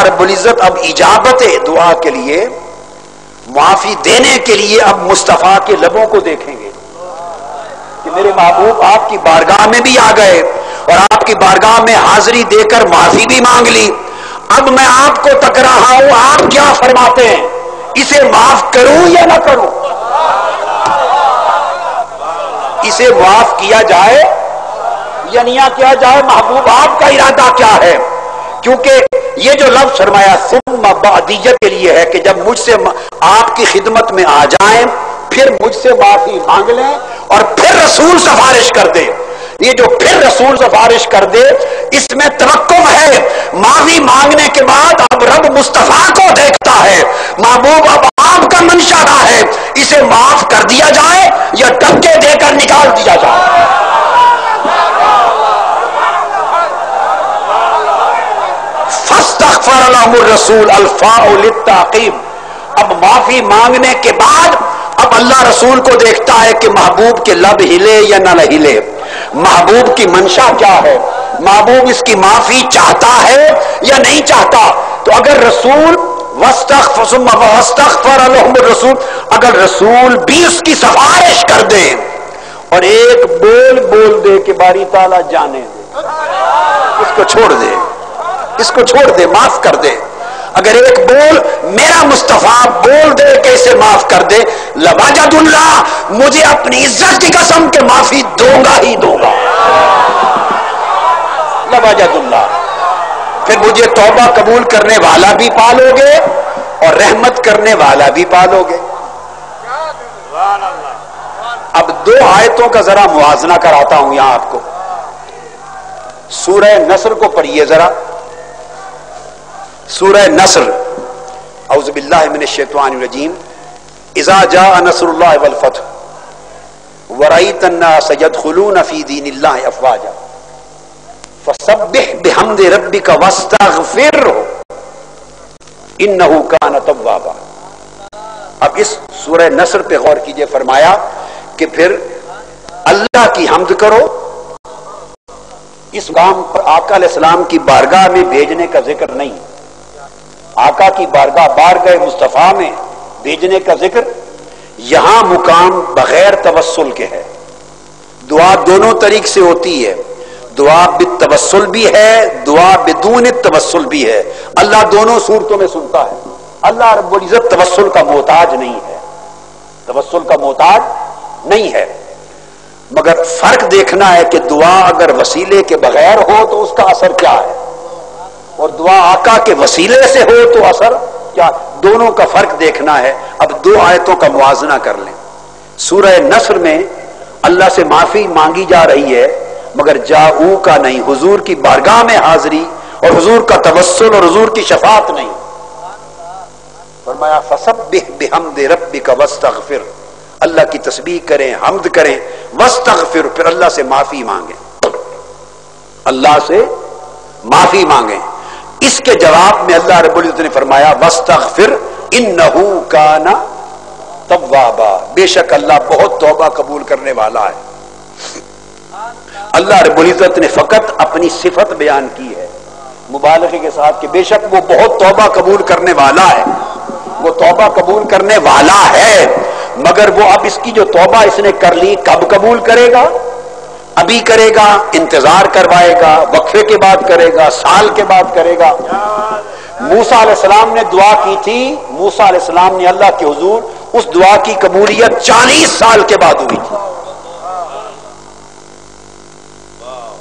رب العزت اب اجابت دعا کے لیے، معافی دینے کے لیے اب مصطفیٰ کے لبوں کو دیکھیں گے کہ میرے محبوب آپ کی بارگاہ میں بھی آ گئے اور آپ کی بارگاہ میں حاضری دے کر معافی بھی مانگ لی. اب میں آپ کو تک رہا ہوں، آپ کیا فرماتے ہیں، اسے معاف کروں یا نہ کروں؟ اسے معاف کیا جائے یا نہ کیا جائے؟ محبوب آپ کا ارادہ کیا ہے؟ کیونکہ یہ جو لفظ فرمایا ثم بعدیت کے لیے ہے کہ جب مجھ سے آپ کی خدمت میں آ جائیں پھر مجھ سے معافی مانگ لیں اور پھر رسول سفارش کر دے. یہ جو پھر رسول سفارش کر دے اس میں توقع ہے معافی مانگنے کے بعد اب رب مصطفیٰ کو دیکھتا ہے. محبوب اب آپ کا منشا کیا ہے، اسے معاف کر دیا جائے یا ڈکے دے کر نکال دیا جائے؟ فاستغفر لهم الرسول الفاء للتعقیب. اب معافی مانگنے کے بعد اب اللہ رسول کو دیکھتا ہے کہ محبوب کے لب ہلے یا نہ ہلے، محبوب کی منشا کیا ہے، محبوب اس کی معافی چاہتا ہے یا نہیں چاہتا. تو اگر رسول واستغفر لهم الرسول، اگر رسول بھی اس کی سفارش کر دے اور ایک بول دے کہ باری تعالیٰ جانے دے، اس کو چھوڑ دے، اس کو چھوڑ دے، معاف کر دے، اگر ایک بول میرا مصطفیٰ بول دے کہ اسے معاف کر دے، لواجد اللہ، مجھے اپنی عزت کی قسم کہ معافی دوں گا ہی دوں گا، لواجد اللہ. پھر مجھے توبہ قبول کرنے والا بھی پالو گے اور رحمت کرنے والا بھی پالو گے. اب دو آیتوں کا ذرا موازنہ کراتا ہوں یہاں آپ کو. سورہ نصر کو پڑھیے ذرا، سورہ نصر. اعوذ باللہ من الشیطان الرجیم. اذا جاء نصر اللہ والفتح ورأیت الناس يدخلون فی دین اللہ افواجا فسبح بحمد ربک واستغفرہ انہ کان توابا. اب اس سورہ نصر پہ غور کیجئے. فرمایا کہ پھر اللہ کی حمد کرو. اس کام پر آقا علیہ السلام کی بارگاہ میں بھیجنے کا ذکر نہیں، آقا کی بارگاہ مصطفیٰ میں بھیجنے کا ذکر. یہاں مقام بغیر توسل کے ہے. دعا دونوں طریق سے ہوتی ہے، دعا بالتوسل بھی ہے، دعا بدون توسل بھی ہے. اللہ دونوں صورتوں میں سنتا ہے. اللہ رب العزت توسل کا محتاج نہیں ہے، توسل کا محتاج نہیں ہے. مگر فرق دیکھنا ہے کہ دعا اگر وسیلے کے بغیر ہو تو اس کا اثر کیا ہے اور دعا آقا کے وسیلے سے ہو تو اثر کیا، دونوں کا فرق دیکھنا ہے. اب دو آیتوں کا موازنہ کر لیں. سورہ نصر میں اللہ سے معافی مانگی جا رہی ہے مگر جاؤ کا نہیں، حضور کی بارگاہ میں حاضری اور حضور کا توسل اور حضور کی شفاعت نہیں. فرمایا فسبح بحمد ربک واستغفر، اللہ کی تسبیح کریں، حمد کریں، واستغفر، پھر اللہ سے معافی مانگیں، اللہ سے معافی مانگیں. اس کے جواب میں اللہ رب العزت نے فرمایا واستغفر انہ کان توابا، بے شک اللہ بہت توبہ قبول کرنے والا ہے. اللہ رب العزت نے فقط اپنی صفت بیان کی ہے مبالغے کے ساتھ کہ بے شک وہ بہت توبہ قبول کرنے والا ہے، وہ توبہ قبول کرنے والا ہے. مگر وہ اب اس کی جو توبہ اس نے کر لی کب قبول کرے گا؟ ابھی کرے گا، انتظار کروائے گا، وقفے کے بعد کرے گا، سال کے بعد کرے گا. موسیٰ علیہ السلام نے دعا کی تھی، موسیٰ علیہ السلام نے اللہ کے حضور اس دعا کی قبولیت 40 سال کے بعد ہوئی تھی.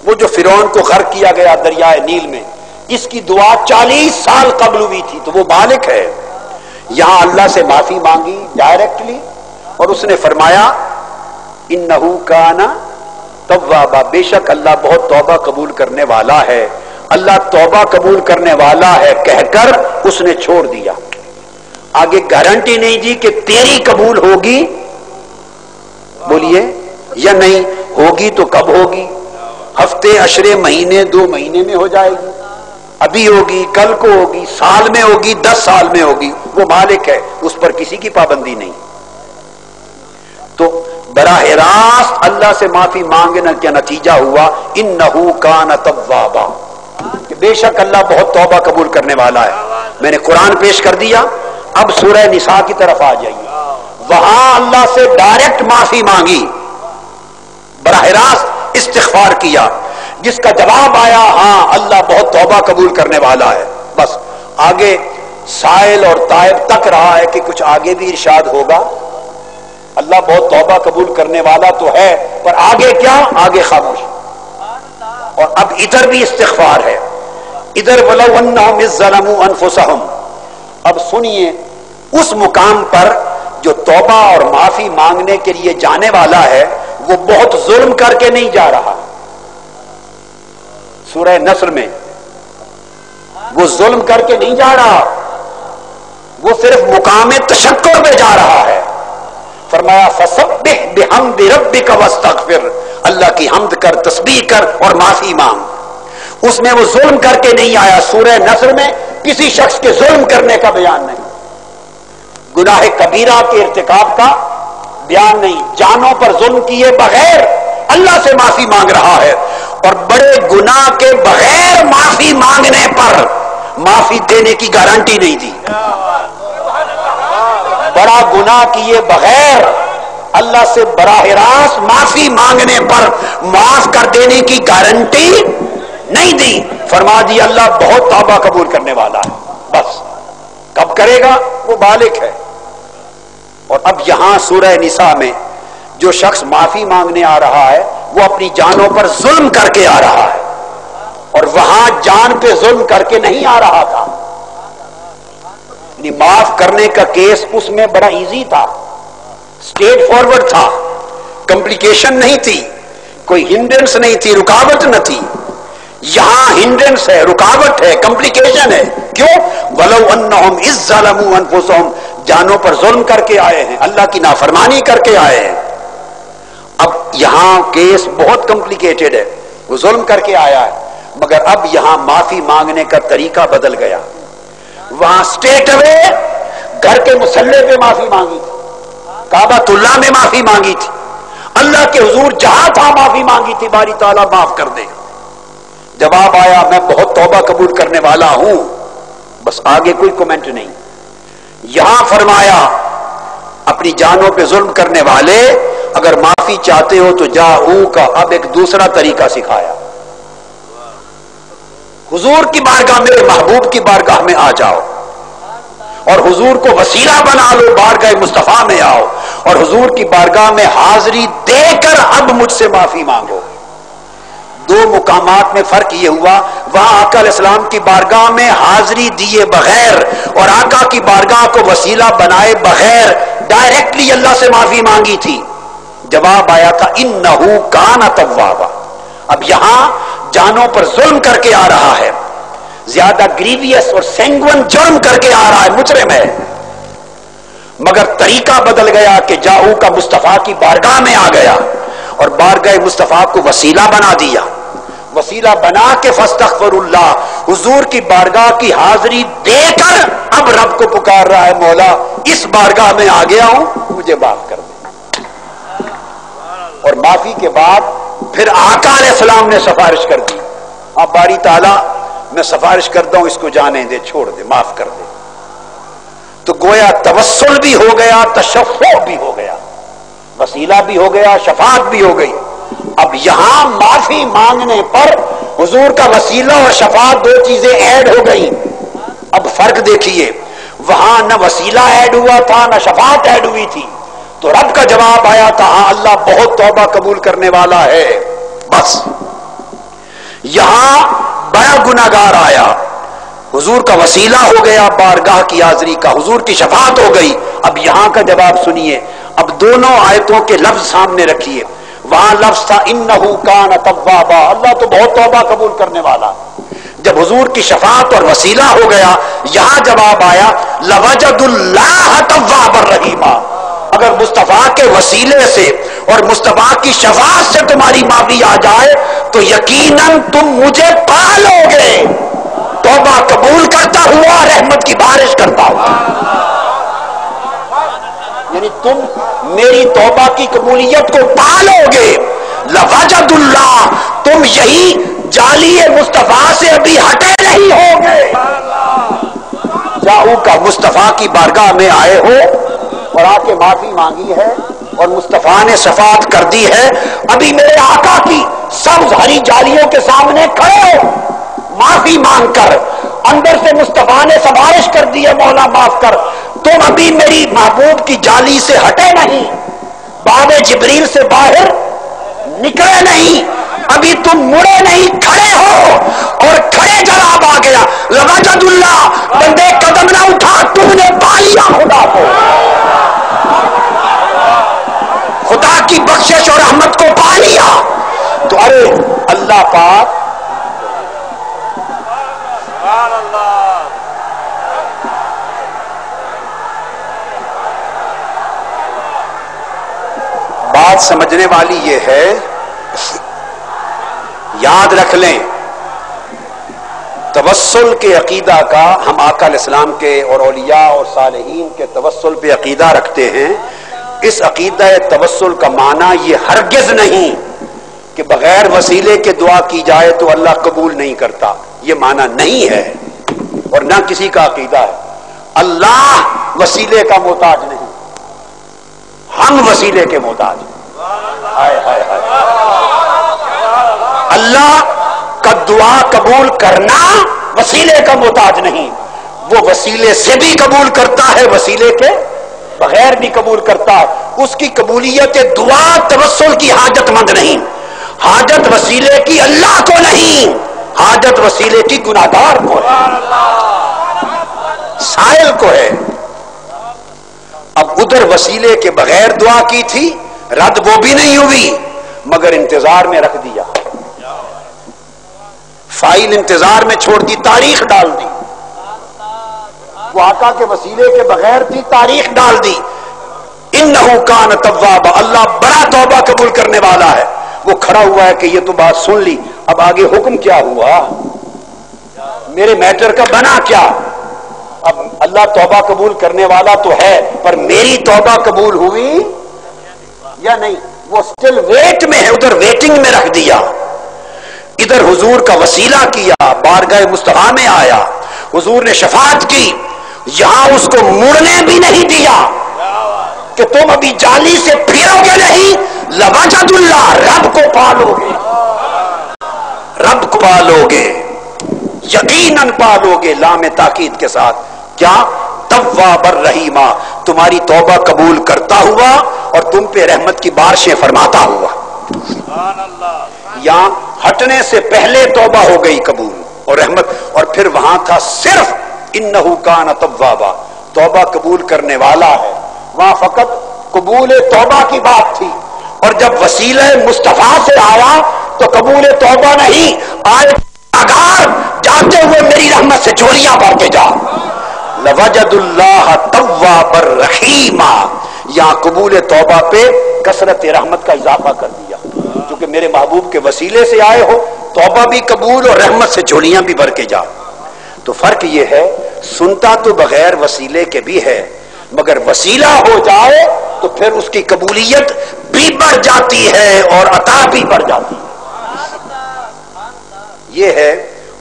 وہ جو فرعون کو غرق کیا گیا دریائے نیل میں، اس کی دعا 40 سال قبل ہوئی تھی. تو وہ مالک ہے. یہاں اللہ سے معافی مانگی ڈائریکٹلی اور اس نے فرمایا انہ کان توابا، بے شک اللہ بہت توبہ قبول کرنے والا ہے. اللہ توبہ قبول کرنے والا ہے کہہ کر اس نے چھوڑ دیا. آگے گارنٹی نہیں دی کہ تیری قبول ہوگی، بولیے، یا نہیں ہوگی تو کب ہوگی؟ ہفتے، عشرے، مہینے، 2 مہینے میں ہو جائے گی، ابھی ہوگی، کل کو ہوگی، سال میں ہوگی، 10 سال میں ہوگی. وہ مالک ہے، اس پر کسی کی پابندی نہیں. تو براہ راست اللہ سے معافی مانگنے کا نتیجہ ہوا انہ کان توابا، کہ بے شک اللہ بہت توبہ قبول کرنے والا ہے. میں نے قرآن پیش کر دیا. اب سورہ نساء کی طرف آ جائیے. وہاں اللہ سے ڈائریکٹ معافی مانگی, براہ راست استغفار کیا, جس کا جواب آیا ہاں اللہ بہت توبہ قبول کرنے والا ہے. بس آگے سائل اور تائب تک رہا ہے کہ کچھ آگے بھی ارشاد ہوگا. اللہ بہت توبہ قبول کرنے والا تو ہے, پر آگے کیا؟ آگے خاموش. اور اب ادھر بھی استغفار ہے. ادھر وَلَوْ أَنَّهُمْ إِذ ظَّلَمُوا أَنفُسَهُمْ. اب سنیے اس مقام پر جو توبہ اور معافی مانگنے کے لیے جانے والا ہے وہ بہت ظلم کر کے نہیں جا رہا. سورہ نصر میں وہ ظلم کر کے نہیں جا رہا, وہ صرف مقام تشکر پہ جا رہا ہے. فرمایا فسبح بحمد ربک واستغفر, اللہ کی حمد کر, تسبیح کر اور معافی مانگ. اس میں وہ ظلم کر کے نہیں آیا. سورہ نصر میں کسی شخص کے ظلم کرنے کا بیان نہیں, گناہ کبیرہ کے ارتکاب کا بیان نہیں, جانوں پر ظلم کیے بغیر اللہ سے معافی مانگ رہا ہے. اور بڑے گناہ کے بغیر معافی مانگنے پر معافی دینے کی گارنٹی نہیں دی. بڑا گناہ کیے بغیر اللہ سے براہ راست معافی مانگنے پر معاف کر دینے کی گارنٹی نہیں دی. فرما دی اللہ بہت توبہ قبول کرنے والا ہے. بس کب کرے گا؟ وہ مالک ہے. اور اب یہاں سورہ نساء میں جو شخص معافی مانگنے آ رہا ہے وہ اپنی جانوں پر ظلم کر کے آ رہا ہے, اور وہاں جان پہ ظلم کر کے نہیں آ رہا تھا. یعنی معاف کرنے کا کیس اس میں بڑا ایزی تھا, اسٹریٹ فارورڈ تھا, کمپلیکیشن نہیں تھی, کوئی ہنڈرنس نہیں تھی, رکاوٹ نہ تھی. یہاں ہنڈرنس ہے, رکاوٹ ہے, کمپلیکیشن ہے. کیوں؟ وَلَوْ أَنَّهُمْ إِذ ظَّلَمُوا أَنفُسَهُمْ, جانوں پر ظلم کر کے آئے ہیں, اللہ کی نافرمانی کر کے آئے ہیں. اب یہاں کیس بہت کمپلیکیٹڈ ہے, وہ ظلم کر کے آیا ہے, مگر اب یہاں معافی مانگنے کا طریقہ بدل گیا. وہاں اسٹیٹ اوے گھر کے مسلح پہ معافی مانگی تھی, کعبۃ اللہ میں معافی مانگی تھی, اللہ کے حضور جہاں تھا معافی مانگی تھی, باری تعالیٰ معاف کر دے. جواب آیا میں بہت توبہ قبول کرنے والا ہوں. بس آگے کوئی کومنٹ نہیں. یہاں فرمایا اپنی جانوں پہ ظلم کرنے والے اگر معافی چاہتے ہو تو جاؤ کا اب ایک دوسرا طریقہ سکھایا. حضور کی بارگاہ میں, محبوب کی بارگاہ میں آ جاؤ اور حضور کو وسیلہ بنا لو, بارگاہ مصطفیٰ میں آؤ اور حضور کی بارگاہ میں حاضری دے کر اب مجھ سے معافی مانگو. دو مقامات میں فرق یہ ہوا, وہاں آقا علیہ السلام کی بارگاہ میں حاضری دیے بغیر اور آقا کی بارگاہ کو وسیلہ بنائے بغیر ڈائریکٹلی اللہ سے معافی مانگی تھی. جواب آیا تھا انہو کان توابا. اب یہاں جانوں پر ظلم کر کے آ رہا ہے, زیادہ گریویس اور سینگون جرم کر کے آ رہا ہے, مجرم ہے, مگر طریقہ بدل گیا کہ جاؤ کا مصطفیٰ کی بارگاہ میں آ گیا اور بارگاہ مصطفیٰ کو وسیلہ بنا دیا. وسیلہ بنا کے فاستغفر اللہ, حضور کی بارگاہ کی حاضری دے کر اب رب کو پکار رہا ہے, مولا اس بارگاہ میں آ گیا ہوں, مجھے معاف کر دے. اور معافی کے بعد پھر آقا علیہ السلام نے سفارش کر دی, اب باری تعالیٰ میں سفارش کرتا ہوں, اس کو جانے دے, چھوڑ دے, معاف کر دے. تو گویا توسل بھی ہو گیا, تشفع بھی ہو گیا, وسیلہ بھی ہو گیا, شفاعت بھی ہو گئی. اب یہاں معافی مانگنے پر حضور کا وسیلہ اور شفاعت دو چیزیں ایڈ ہو گئی. اب فرق دیکھیے, وہاں نہ وسیلہ ایڈ ہوا تھا نہ شفاعت ایڈ ہوئی تھی, تو رب کا جواب آیا تھا ہاں اللہ بہت توبہ قبول کرنے والا ہے. بس یہاں بڑا گناہگار آیا, حضور کا وسیلہ ہو گیا, بارگاہ کی حاضری کا, حضور کی شفاعت ہو گئی. اب یہاں کا جواب سنیے, اب دونوں آیتوں کے لفظ سامنے رکھیے. وہاں لفظ تھا انہو کان توابا, اللہ تو بہت توبہ قبول کرنے والا. جب حضور کی شفاعت اور وسیلہ ہو گیا, یہاں جواب آیا لوجد اللہ توابا رحیما. اگر مصطفیٰ کے وسیلے سے اور مصطفیٰ کی شفاعت سے تمہاری معافی آ جائے تو یقیناً تم مجھے پا لو گے, توبہ قبول کرتا ہوا, رحمت کی بارش کرتا ہوا. یعنی تم میری توبہ کی قبولیت کو پا لو گے. لوجد اللہ, تم یہی جعلی مصطفیٰ سے ابھی ہٹے نہیں ہوگے. اللہ کا مصطفیٰ کی بارگاہ میں آئے ہو اور آ کے معافی مانگی ہے اور مصطفیٰ نے شفاعت کر دی ہے، ابھی میرے آقا کی سبز ہری جالیوں کے سامنے کھڑے ہو معافی مانگ کر، اندر سے مصطفیٰ نے سفارش کر دی ہے مولا معاف کر، تم ابھی میری محبوب کی جالی سے ہٹے نہیں، باب جبریل سے باہر نکلے نہیں، ابھی تم مڑے نہیں، کھڑے ہو، اور کھڑے جواب آ گیا لوجد اللہ، بندے قدم نہ اٹھا، تم نے پا لیا خدا کو، خدا کی بخشش اور رحمت کو پا لیا۔ تو ارے اللہ پاک بات سمجھنے والی یہ ہے، یاد رکھ لیں توسل کے عقیدہ کا ہم آقا علیہ السلام کے اور اولیاء اور صالحین کے توسل پہ عقیدہ رکھتے ہیں، اس عقیدہ توسل کا معنی یہ ہرگز نہیں کہ بغیر وسیلے کے دعا کی جائے تو اللہ قبول نہیں کرتا، یہ معنی نہیں ہے، اور نہ کسی کا عقیدہ ہے۔ اللہ وسیلے کا محتاج نہیں، ہم وسیلے کے محتاج ہیں۔ ہائے ہائے ہائے، اللہ کا دعا قبول کرنا وسیلے کا محتاج نہیں، وہ وسیلے سے بھی قبول کرتا ہے، وسیلے کے بغیر بھی قبول کرتا ہے، اس کی قبولیت دعا توسل کی حاجت مند نہیں، حاجت وسیلے کی اللہ کو نہیں، حاجت وسیلے کی گناہگار کو ہے، سائل کو ہے۔ اب ادھر وسیلے کے بغیر دعا کی تھی، رد وہ بھی نہیں ہوئی مگر انتظار میں رکھ دیا، فائل انتظار میں چھوڑ دی، تاریخ ڈال دی، وہ آقا کے وسیلے کے بغیر تھی، تاریخ ڈال دی، انہو کان توابا، اللہ بڑا توبہ قبول کرنے والا ہے۔ وہ کھڑا ہوا ہے کہ یہ تو بات سن لی، اب آگے حکم کیا ہوا، میرے میٹر کا بنا کیا؟ اب اللہ توبہ قبول کرنے والا تو ہے، پر میری توبہ قبول ہوئی یا نہیں، وہ سٹل ویٹ میں ہے، ادھر ویٹنگ میں رکھ دیا، ادھر حضور کا وسیلہ کیا، بارگاہ مصطفیٰ میں آیا، حضور نے شفاعت کی، یہاں اس کو مڑنے بھی نہیں دیا کہ تم ابھی جالی سے پھرو گے نہیں، لوجد اللہ، رب کو پالو گے، رب کو پالو گے، یقیناً پالو گے، لام تاکید کے ساتھ، کیا؟ تواب الرحیمہ، تمہاری توبہ قبول کرتا ہوا اور تم پہ رحمت کی بارشیں فرماتا ہوا۔ یہاں ہٹنے سے پہلے توبہ ہو گئی قبول اور رحمت، اور پھر وہاں تھا صرف انہو کان توابا، توبہ قبول کرنے والا ہے، وہاں فقط قبول توبہ کی بات تھی، اور جب وسیلہ مصطفیٰ سے آیا تو قبول توبہ نہیں، آئے اگار جاتے ہوئے میری رحمت سے چوریاں بھر کے جا، لوجد اللہ تواب الرحیم، یہاں قبول توبہ پہ کثرت رحمت کا اضافہ کر دیا، کیونکہ میرے محبوب کے وسیلے سے آئے ہو، توبہ بھی قبول اور رحمت سے جھولیاں بھی بھر کے جا۔ تو فرق یہ ہے، سنتا تو بغیر وسیلے کے بھی ہے، مگر وسیلہ ہو جائے تو پھر اس کی قبولیت بھی بڑھ جاتی ہے اور عطا بھی بڑھ جاتی ہے۔ یہ ہے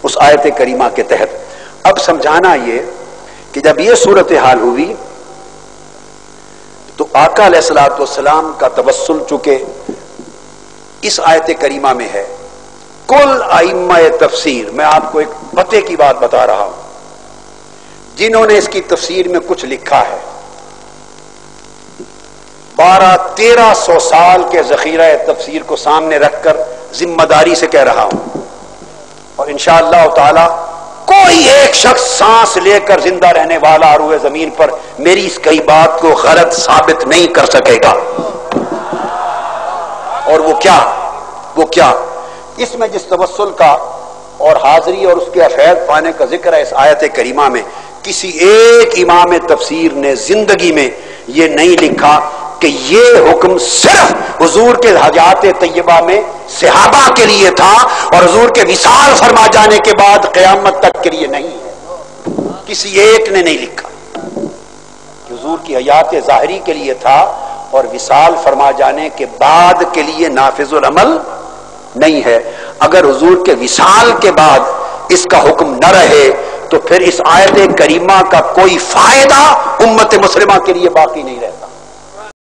اس آیت کریمہ کے تحت۔ اب سمجھانا یہ کہ جب یہ صورتحال ہوئی تو آقا علیہ الصلوۃ والسلام کا توسل چونکہ اس آیت کریمہ میں ہے، کل ائمہ تفسیر، میں آپ کو ایک پتے کی بات بتا رہا ہوں، جنہوں نے اس کی تفسیر میں کچھ لکھا ہے، 1200-1300 سال کے ذخیرہ تفسیر کو سامنے رکھ کر ذمہ داری سے کہہ رہا ہوں، اور انشاءاللہ تعالی کوئی ایک شخص سانس لے کر زندہ رہنے والا روئے زمین پر میری اس کئی بات کو غلط ثابت نہیں کر سکے گا۔ اور وہ کیا اس میں جس توسل کا اور حاضری اور اس کے فیض پانے کا ذکر ہے اس آیت کریمہ میں، کسی ایک امام تفسیر نے زندگی میں یہ نہیں لکھا کہ یہ حکم صرف حضور کے حیات طیبہ میں صحابہ کے لیے تھا اور حضور کے وصال فرما جانے کے بعد قیامت تک کے لیے نہیں ہے، کسی ایک نے نہیں لکھا کہ حضور کی حیات ظاہری کے لیے تھا اور وصال فرما جانے کے بعد کے لیے نافذ العمل نہیں ہے۔ اگر حضور کے وصال کے بعد اس کا حکم نہ رہے تو پھر اس آیت کریمہ کا کوئی فائدہ امت مسلمہ کے لیے باقی نہیں رہتا.